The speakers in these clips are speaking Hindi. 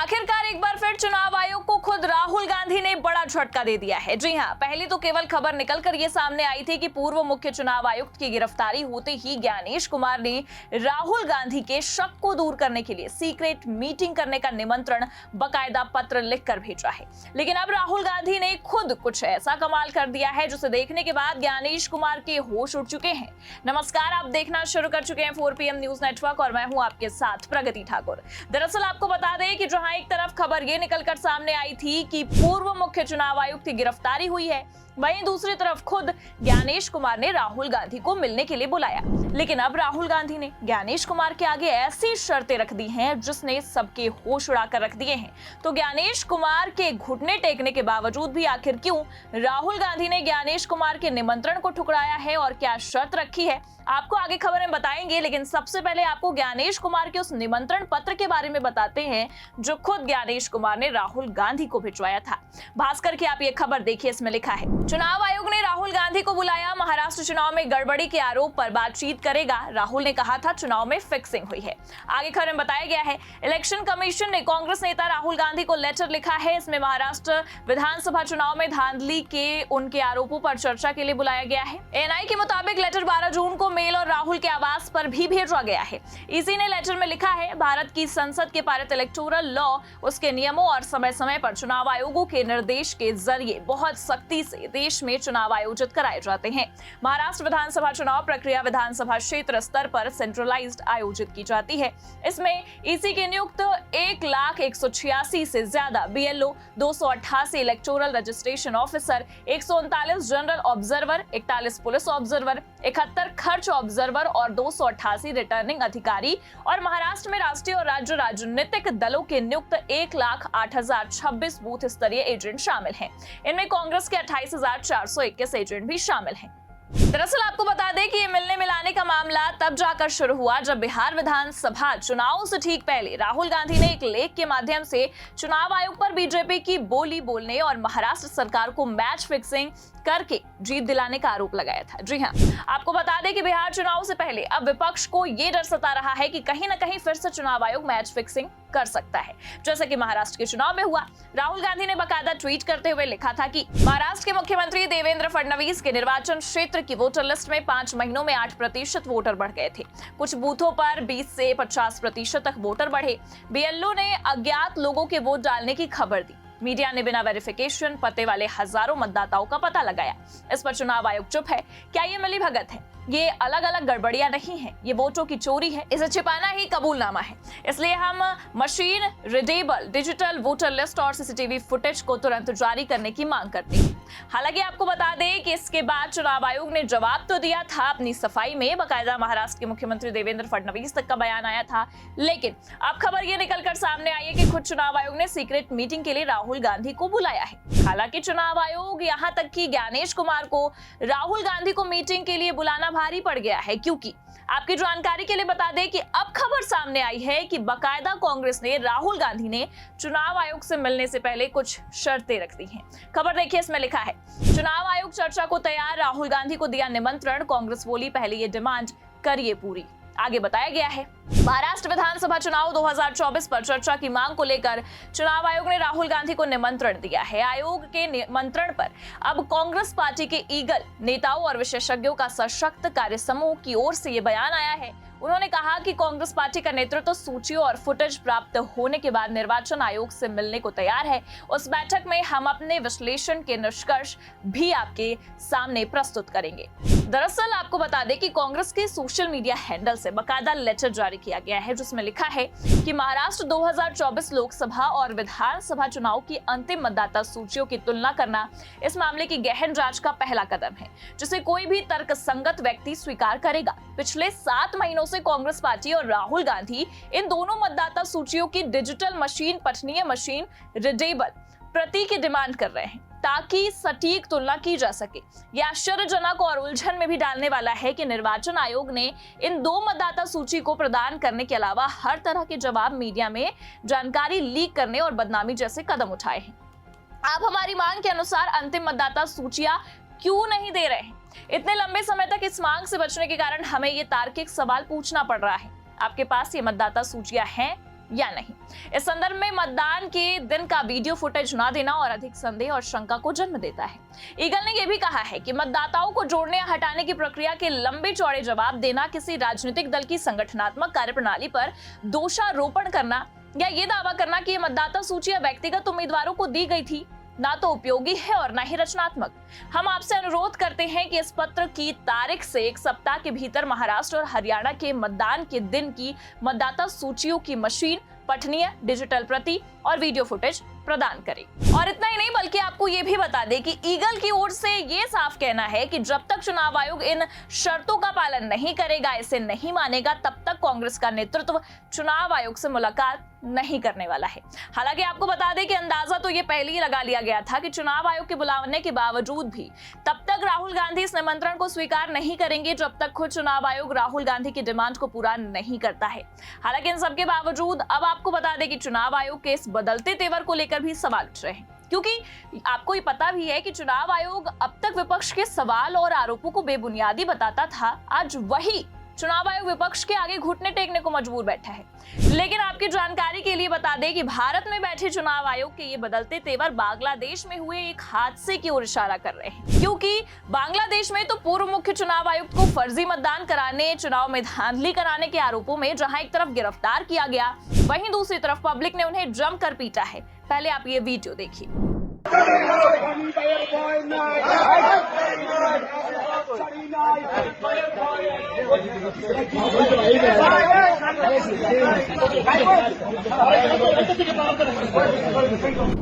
आखिरकार एक बार फिर चुनाव आयोग को खुद राहुल गांधी ने बड़ा झटका दे दिया है। जी हां, पहले तो केवल खबर निकलकर ये सामने आई थी कि पूर्व मुख्य चुनाव आयुक्त की गिरफ्तारी होते ही ज्ञानेश कुमार ने राहुल गांधी के शक को दूर करने के लिए सीक्रेट मीटिंग करने का निमंत्रण बकायदा पत्र लिखकर भेजा है। लेकिन अब राहुल गांधी ने खुद कुछ ऐसा कमाल कर दिया है जिसे देखने के बाद ज्ञानेश कुमार के होश उड़ चुके हैं। नमस्कार, आप देखना शुरू कर चुके हैं 4 PM न्यूज नेटवर्क और मैं हूं आपके साथ प्रगति ठाकुर। दरअसल आपको बता दें कि जहां एक तरफ खबर ये निकलकर सामने आई थी कि पूर्व मुख्य चुनाव आयुक्त की गिरफ्तारी हुई है, वहीं दूसरी तरफ खुद ज्ञानेश कुमार ने राहुल गांधी को मिलने के लिए बुलाया। लेकिन अब राहुल गांधी ने ज्ञानेश कुमार के आगे ऐसी शर्तें रख दी हैं जिसने सबके होश उड़ाकर रख दिए हैं। तो ज्ञानेश कुमार के घुटने टेकने के बावजूद भी आखिर क्यों राहुल गांधी ने ज्ञानेश कुमार के निमंत्रण को ठुकराया है और क्या शर्त रखी है, आपको आगे खबर में बताएंगे। लेकिन सबसे पहले आपको ज्ञानेश कुमार के उस निमंत्रण पत्र के बारे में बताते हैं जो खुद ज्ञानेश कुमार ने राहुल गांधी को भिजवाया था। भास्कर की आप ये खबर देखिए, इसमें लिखा है, चुनाव आयोग ने राहुल गांधी को बुलाया, महाराष्ट्र चुनाव में गड़बड़ी के आरोप पर बातचीत करेगा। राहुल ने कहा था चुनाव में फिक्सिंग हुई है। आगे खबर में बताया गया है, इलेक्शन कमीशन ने कांग्रेस नेता राहुल गांधी को लेटर लिखा है। इसमें महाराष्ट्र विधानसभा चुनाव में धांधली के उनके आरोपों पर चर्चा के लिए बुलाया गया है। एएनआई के मुताबिक लेटर 12 जून को मेल और राहुल के आवास पर भी भेजा गया है। इसी ने लेटर में लिखा है, भारत की संसद के पारित इलेक्टोरल लॉ, उसके नियमों और समय समय पर चुनाव आयोगों के निर्देश के जरिए बहुत सख्ती से देश में चुनाव आयोजित कराए जाते हैं। महाराष्ट्र विधानसभा चुनाव प्रक्रिया विधानसभा क्षेत्र स्तर पर सेंट्रलाइज्ड आयोजित की जाती है। इसमें ईसी के नियुक्त 1,186 से ज्यादा BLO, 288 electoral registration officer, 139 general observer, 41 police observer, 71 खर्च ऑब्जर्वर और 288 रिटर्निंग अधिकारी और महाराष्ट्र में राष्ट्रीय और राज्य राजनीतिक दलों के नियुक्त 1,08,026 बूथ स्तरीय एजेंट शामिल हैं। इनमें कांग्रेस के 28,421 एजेंट भी शामिल हैं। दरअसल आपको बता दें कि ये मिलने मिलाने का मामला तब जाकर शुरू हुआ जब बिहार विधानसभा चुनाव से ठीक पहले राहुल गांधी ने एक लेख के माध्यम से चुनाव आयोग पर बीजेपी की बोली बोलने और महाराष्ट्र सरकार को मैच फिक्सिंग करके जीत दिलाने का आरोप लगाया था। जी हाँ, आपको बता दें कि बिहार चुनाव से पहले अब विपक्ष को ये डर सता रहा है कि कहीं न कहीं फिर से चुनाव आयोग मैच फिक्सिंग कर सकता है, जैसा कि महाराष्ट्र के चुनाव में हुआ। राहुल गांधी ने बकायदा ट्वीट करते हुए लिखा था कि महाराष्ट्र के मुख्यमंत्री देवेंद्र फडणवीस के निर्वाचन क्षेत्र की वोटर लिस्ट में 5 महीनों में 8% वोटर बढ़ गए थे। कुछ बूथों पर 20 से 50% तक वोटर बढ़े। BLO ने अज्ञात लोगों के वोट डालने की खबर दी। मीडिया ने बिना वेरिफिकेशन पते वाले हजारों मतदाताओं का पता लगाया। इस पर चुनाव आयोग चुप है। क्या ये मिलीभगत है? ये अलग अलग गड़बड़ियां नहीं है, ये वोटों की चोरी है। इसे छिपाना ही कबूलनामा है। इसलिए हम machine readable digital voter list और CCTV फुटेज को तुरंत जारी करने की मांग करते हैं। हालांकि आपको बता दें कि इसके बाद चुनाव आयोग ने जवाब तो दिया था अपनी सफाई में, बकायदा महाराष्ट्र के मुख्यमंत्री देवेंद्र फडणवीस तक का बयान आया था। लेकिन अब खबर ये निकलकर सामने आई है कि खुद चुनाव आयोग ने सीक्रेट मीटिंग के लिए राहुल गांधी को बुलाया है। हालांकि चुनाव आयोग यहां तक कि ज्ञानेश कुमार को राहुल गांधी को मीटिंग के लिए बुलाना भारी पड़ गया है, क्योंकि आपकी जानकारी के लिए बता दें कि अब खबर सामने आई है कि बकायदा कांग्रेस ने राहुल गांधी ने चुनाव आयोग से मिलने से पहले कुछ शर्तें रख दी हैं। खबर देखिए, इसमें लिखा है, चुनाव आयोग चर्चा को तैयार, राहुल गांधी को दिया निमंत्रण, कांग्रेस बोली पहले ये डिमांड करिए पूरी। आगे बताया गया है, महाराष्ट्र विधानसभा चुनाव 2024 पर चर्चा की मांग को लेकर चुनाव आयोग ने राहुल गांधी को निमंत्रण दिया है। आयोग के निमंत्रण पर अब कांग्रेस पार्टी के ईगल नेताओं और विशेषज्ञों का सशक्त कार्य समूह की ओर से ये बयान आया है। उन्होंने कहा कि कांग्रेस पार्टी का नेतृत्व सूचियों और फुटेज प्राप्त होने के बाद निर्वाचन आयोग से मिलने को तैयार है। उस बैठक में हम अपने विश्लेषण के निष्कर्ष भी आपके सामने प्रस्तुत करेंगे। दरअसल आपको बता दें कि कांग्रेस के सोशल मीडिया हैंडल से बकायदा लेटर जारी किया गया है जिसमें लिखा है कि महाराष्ट्र 2024 लोकसभा और विधानसभा चुनाव की अंतिम मतदाता सूचियों की तुलना करना इस मामले की गहन जांच का पहला कदम है, जिसे कोई भी तर्कसंगत व्यक्ति स्वीकार करेगा। पिछले 7 महीनों से कांग्रेस पार्टी और राहुल गांधी इन दोनों मतदाता सूचियों की डिजिटल मशीन, पठनीय मशीन, रीडेबल प्रति की डिमांड कर रहे हैं ताकि सटीक तुलना की जा सके। यह आश्चर्यजनक और उलझन में भी डालने वाला है कि निर्वाचन आयोग ने इन 2 मतदाता सूची को प्रदान करने के अलावा हर तरह के जवाब, मीडिया में जानकारी लीक करने और बदनामी जैसे कदम उठाए हैं। आप हमारी मांग के अनुसार अंतिम मतदाता सूचियां क्यों नहीं दे रहे हैं? इतने लंबे समय तक इस मांग से बचने के कारण हमें ये तार्किक सवाल पूछना पड़ रहा है। आपके पास ये मतदाता सूचियां हैं या नहीं। इस संदर्भ में मतदान के दिन का वीडियो फुटेज न देना और अधिक संदेह और शंका को जन्म देता है। ईगल ने यह भी कहा है कि मतदाताओं को जोड़ने या हटाने की प्रक्रिया के लंबे चौड़े जवाब देना, किसी राजनीतिक दल की संगठनात्मक कार्यप्रणाली पर दोषारोपण करना या ये दावा करना कि ये मतदाता सूचियां व्यक्तिगत उम्मीदवारों को दी गई थी, ना तो उपयोगी है और ना ही रचनात्मक। हम आपसे अनुरोध करते हैं कि इस पत्र की तारीख से 1 सप्ताह के भीतर महाराष्ट्र और हरियाणा के मतदान के दिन की मतदाता सूचियों की मशीन, पठनीय डिजिटल प्रति और वीडियो फुटेज प्रदान करें। और इतना ही नहीं बल्कि आपको ये भी बता दें कि ईगल की ओर से ये साफ कहना है कि जब तक चुनाव आयोग इन शर्तों का पालन नहीं करेगा, इसे नहीं मानेगा, तब तक कांग्रेस का नेतृत्व चुनाव आयोग से मुलाकात नहीं करने वाला है। हालांकि आपको बता दें कि अंदाजा तो ये पहले ही लगा लिया गया था कि चुनाव आयोग के बुलाने के बावजूद भी तब तक राहुल गांधी इस निमंत्रण को स्वीकार नहीं करेंगे जब तक खुद चुनाव आयोग राहुल गांधी की डिमांड को पूरा नहीं करता है। हालांकि इन सबके बावजूद अब आपको बता दें कि चुनाव आयोग के इस बदलते तेवर को लेकर भी सवाल उठ रहे हैं, क्योंकि आपको ये पता भी है कि चुनाव आयोग अब तक विपक्ष के सवाल और आरोपों को बेबुनियादी बताता था। आज वही चुनाव आयोग विपक्ष के आगे घुटने टेकने को मजबूर बैठा है। लेकिन आपकी जानकारी के लिए बता दें कि भारत में बैठे चुनाव आयोग के ये बदलते तेवर बांग्लादेश में हुए एक हादसे की ओर इशारा कर रहे हैं, क्योंकि बांग्लादेश में तो पूर्व मुख्य चुनाव आयुक्त को फर्जी मतदान कराने, चुनाव में धांधली कराने के आरोपों में जहां एक तरफ गिरफ्तार किया गया, वहीं दूसरी तरफ पब्लिक ने उन्हें जमकर पीटा है। पहले आप ये वीडियो देखिए।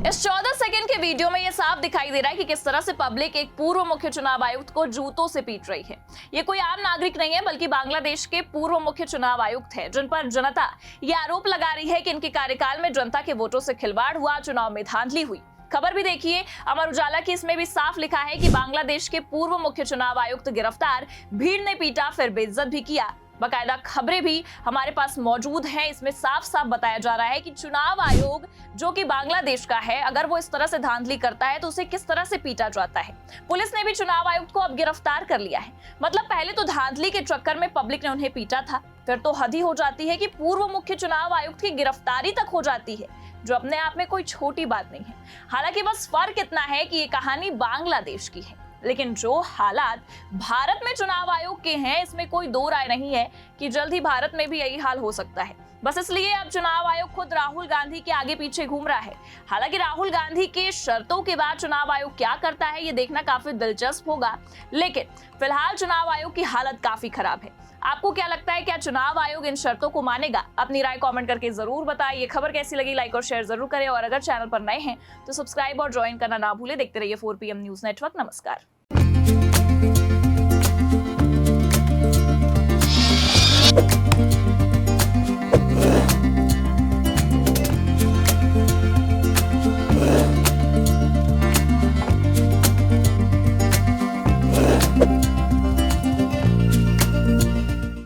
इस 14 सेकंड के वीडियो में यह साफ दिखाई दे रहा है कि किस तरह से पब्लिक एक पूर्व मुख्य चुनाव आयुक्त को जूतों से पीट रही है। ये कोई आम नागरिक नहीं है बल्कि बांग्लादेश के पूर्व मुख्य चुनाव आयुक्त है, जिन पर जनता ये आरोप लगा रही है कि इनके कार्यकाल में जनता के वोटों से खिलवाड़ हुआ, चुनाव में धांधली हुई। खबर भी देखिए अमर उजाला की, इसमें भी साफ लिखा है कि बांग्लादेश के पूर्व मुख्य चुनाव आयुक्त गिरफ्तार, भीड़ ने पीटा फिर बेइज्जत भी किया। बाकायदा खबरें भी हमारे पास मौजूद हैं। इसमें साफ साफ बताया जा रहा है कि चुनाव आयोग जो कि बांग्लादेश का है, अगर वो इस तरह से धांधली करता है तो उसे किस तरह से पीटा जाता है। पुलिस ने भी चुनाव आयुक्त को अब गिरफ्तार कर लिया है। मतलब पहले तो धांधली के चक्कर में पब्लिक ने उन्हें पीटा था, फिर तो हद ही हो जाती है कि पूर्व मुख्य चुनाव आयुक्त की गिरफ्तारी तक हो जाती है, जो अपने आप में कोई छोटी बात नहीं है। हालांकि बस फर्क इतना है कि ये कहानी बांग्लादेश की है, लेकिन जो हालात भारत में चुनाव आयोग के हैं, इसमें कोई दो राय नहीं है कि जल्द ही भारत में भी यही हाल हो सकता है। बस इसलिए अब चुनाव आयोग खुद राहुल गांधी के आगे पीछे घूम रहा है। हालांकि राहुल गांधी के शर्तों के बाद चुनाव आयोग क्या करता है, ये देखना काफी दिलचस्प होगा। लेकिन फिलहाल चुनाव आयोग की हालत काफी खराब है। आपको क्या लगता है, क्या चुनाव आयोग इन शर्तों को मानेगा? अपनी राय कमेंट करके जरूर बताएं। ये खबर कैसी लगी लाइक और शेयर जरूर करें, और अगर चैनल पर नए हैं तो सब्सक्राइब और ज्वाइन करना ना भूलें। देखते रहिए 4PM न्यूज नेटवर्क। नमस्कार।